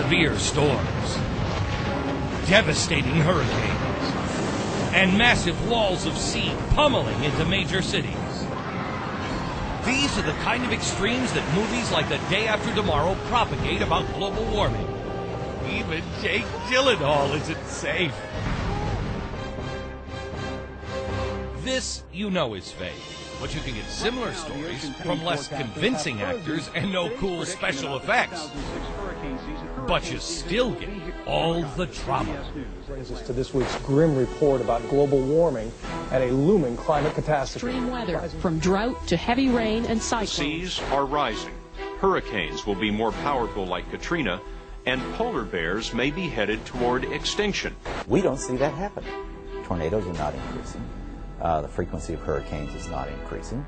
severe storms, devastating hurricanes, and massive walls of sea pummeling into major cities. These are the kind of extremes that movies like The Day After Tomorrow propagate about global warming. Even Jake Gyllenhaal isn't safe. This, you know, is fake. But you can get similar stories from less convincing actors and no cool special effects. But you still get all the drama. Brings us to this week's grim report about global warming and a looming climate catastrophe. Extreme weather, from drought to heavy rain and cyclones. Seas are rising. Hurricanes will be more powerful like Katrina, and polar bears may be headed toward extinction. We don't see that happening. Tornadoes are not increasing. The frequency of hurricanes is not increasing.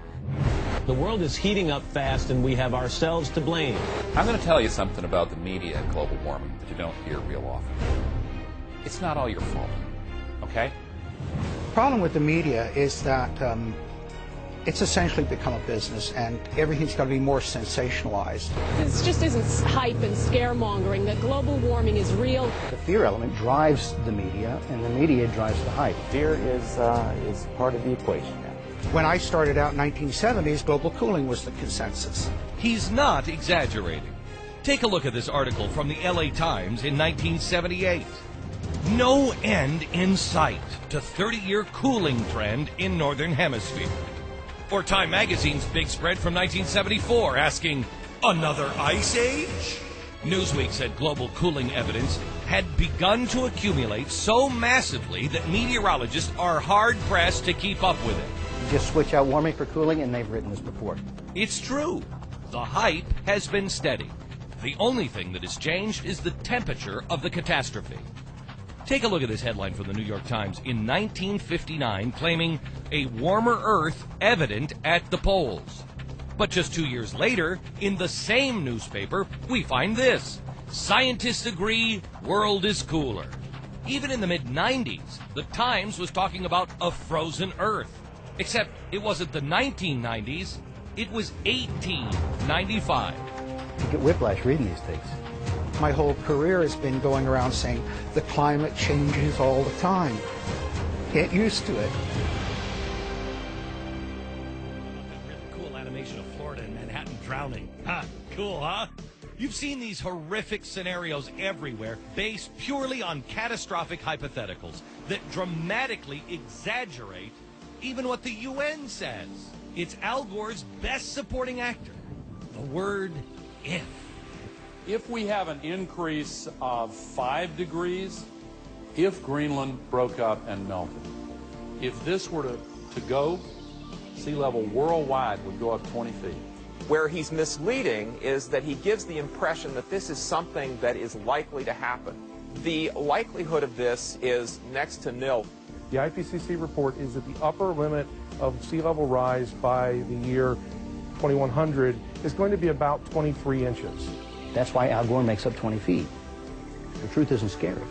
The world is heating up fast, and we have ourselves to blame. I'm going to tell you something about the media and global warming that you don't hear real often. It's not all your fault, okay? The problem with the media is that it's essentially become a business, and everything's got to be more sensationalized. This just isn't hype and scaremongering that global warming is real. The fear element drives the media, and the media drives the hype. Fear is part of the equation now. When I started out in 1970s, global cooling was the consensus. He's not exaggerating. Take a look at this article from the LA Times in 1978. No end in sight to 30-year cooling trend in Northern Hemisphere. Or Time Magazine's big spread from 1974 asking, another ice age? Newsweek said global cooling evidence had begun to accumulate so massively that meteorologists are hard-pressed to keep up with it. You just switch out warming for cooling, and they've written this before. It's true. The hype has been steady. The only thing that has changed is the temperature of the catastrophe. Take a look at this headline from the New York Times in 1959 claiming a warmer Earth evident at the poles. But just 2 years later, in the same newspaper, we find this. Scientists agree world is cooler. Even in the mid-90s, the Times was talking about a frozen Earth. Except it wasn't the 1990s, it was 1895. You get whiplash reading these things. My whole career has been going around saying the climate changes all the time. Get used to it. Really cool animation of Florida and Manhattan drowning. Ha, cool, huh? You've seen these horrific scenarios everywhere based purely on catastrophic hypotheticals that dramatically exaggerate even what the UN says. It's Al Gore's best supporting actor. The word if. If we have an increase of 5 degrees, if Greenland broke up and melted, if this were to go, sea level worldwide would go up 20 feet. Where he's misleading is that he gives the impression that this is something that is likely to happen. The likelihood of this is next to nil. The IPCC report is that the upper limit of sea level rise by the year 2100 is going to be about 23 inches. That's why Al Gore makes up 20 feet. The truth isn't scary.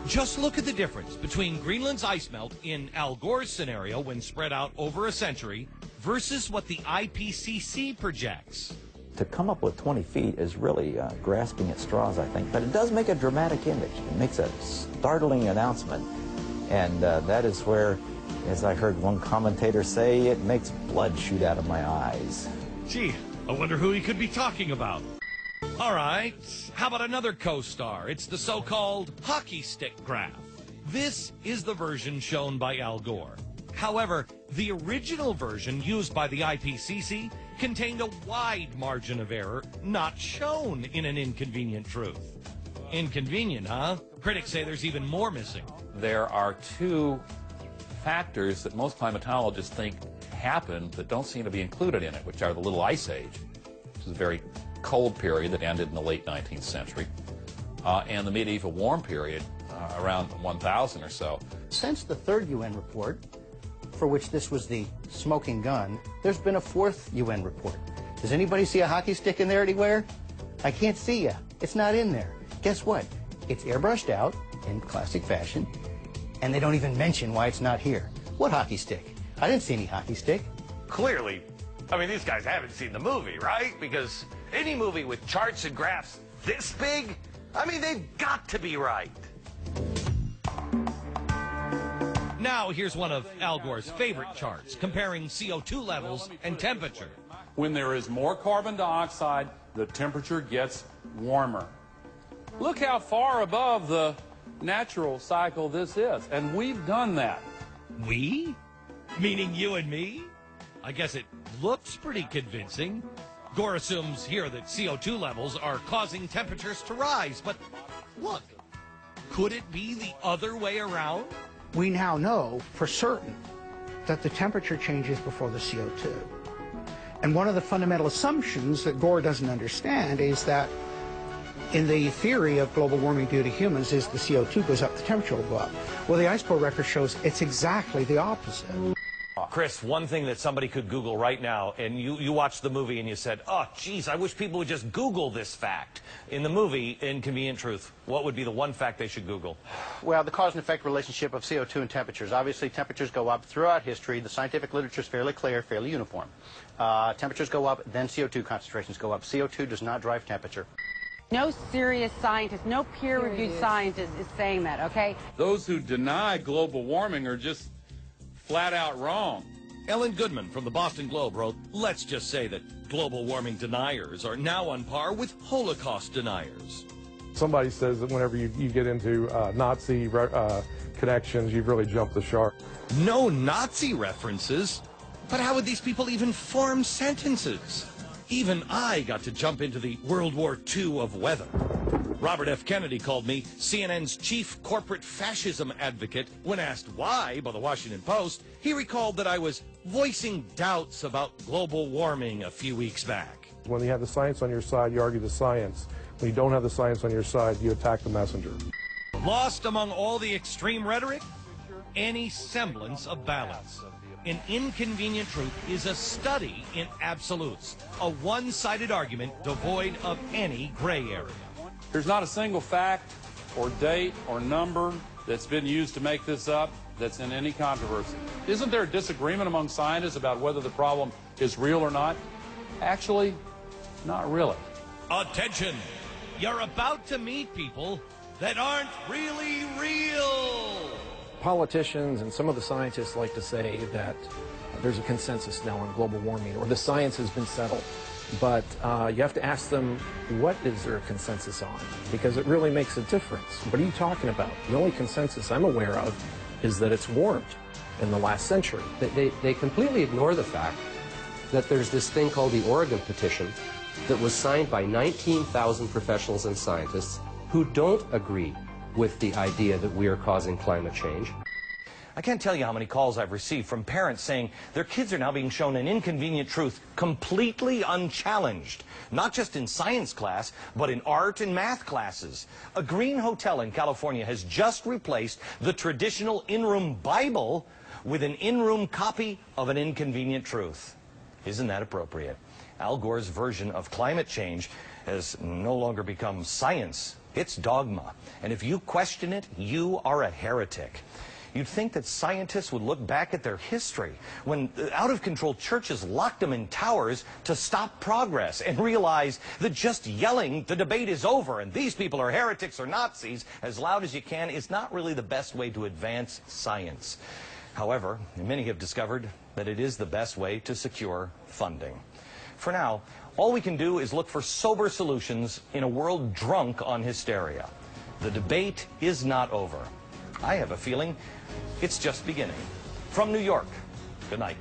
Just look at the difference between Greenland's ice melt in Al Gore's scenario when spread out over a century versus what the IPCC projects. To come up with 20 feet is really grasping at straws, I think. But it does make a dramatic image. It makes a startling announcement. And that is where, as I heard one commentator say, it makes blood shoot out of my eyes. Gee, I wonder who he could be talking about. All right, how about another co-star? It's the so-called hockey stick graph. This is the version shown by Al Gore. However, the original version used by the IPCC contained a wide margin of error not shown in An Inconvenient Truth. Inconvenient, huh? Critics say there's even more missing. There are two factors that most climatologists think happened that don't seem to be included in it, which are the Little Ice Age, which is a very cold period that ended in the late 19th century, and the medieval warm period around 1000 or so. Since the third UN report, for which this was the smoking gun, there's been a fourth UN report. Does anybody see a hockey stick in there anywhere? I can't see ya. It's not in there. Guess what? It's airbrushed out in classic fashion, and they don't even mention why it's not here. What hockey stick? I didn't see any hockey stick. Clearly, I mean, these guys haven't seen the movie, right? Because any movie with charts and graphs this big, I mean, they've got to be right. Now here's one of Al Gore's favorite charts, comparing CO2 levels and temperature. When there is more carbon dioxide, the temperature gets warmer. Look how far above the natural cycle this is, and we've done that. We? Meaning you and me? I guess it looks pretty convincing. Gore assumes here that CO2 levels are causing temperatures to rise, but look, could it be the other way around? We now know for certain that the temperature changes before the CO2. And one of the fundamental assumptions that Gore doesn't understand is that in the theory of global warming due to humans is the CO2 goes up, the temperature will go up. Well, the ice core record shows it's exactly the opposite. Chris, one thing that somebody could Google right now, and you watched the movie and you said, oh, geez, I wish people would just Google this fact. In the movie, Inconvenient Truth, what would be the one fact they should Google? Well, the cause and effect relationship of CO2 and temperatures. Obviously, temperatures go up throughout history. The scientific literature is fairly clear, fairly uniform. Temperatures go up, then CO2 concentrations go up. CO2 does not drive temperature. No serious scientist, no peer-reviewed scientist is saying that, okay? Those who deny global warming are just flat out wrong. Ellen Goodman from the Boston Globe wrote, let's just say that global warming deniers are now on par with Holocaust deniers. Somebody says that whenever you get into Nazi connections, you've really jumped the shark. No Nazi references? But how would these people even form sentences? Even I got to jump into the World War II of weather. Robert F. Kennedy called me CNN's chief corporate fascism advocate. When asked why by the Washington Post, he recalled that I was voicing doubts about global warming a few weeks back. When you have the science on your side, you argue the science. When you don't have the science on your side, you attack the messenger. Lost among all the extreme rhetoric? Any semblance of balance. An Inconvenient Truth is a study in absolutes, a one-sided argument devoid of any gray area. There's not a single fact or date or number that's been used to make this up that's in any controversy. Isn't there a disagreement among scientists about whether the problem is real or not? Actually, not really. Attention! You're about to meet people that aren't really real! Politicians and some of the scientists like to say that there's a consensus now on global warming, or the science has been settled. But you have to ask them, what is there a consensus on? Because it really makes a difference. What are you talking about? The only consensus I'm aware of is that it's warmed in the last century. They completely ignore the fact that there's this thing called the Oregon Petition that was signed by 19,000 professionals and scientists who don't agree with the idea that we are causing climate change. I can't tell you how many calls I've received from parents saying their kids are now being shown an Inconvenient Truth completely unchallenged, not just in science class, but in art and math classes. A Green Hotel in California has just replaced the traditional in-room Bible with an in-room copy of an Inconvenient Truth. Isn't that appropriate? Al Gore's version of climate change has no longer become science. It's dogma. And if you question it, you are a heretic. You'd think that scientists would look back at their history when out-of-control churches locked them in towers to stop progress and realize that just yelling the debate is over and these people are heretics or Nazis as loud as you can is not really the best way to advance science. However, many have discovered that it is the best way to secure funding. For now, all we can do is look for sober solutions in a world drunk on hysteria. The debate is not over. I have a feeling it's just beginning. From New York, good night.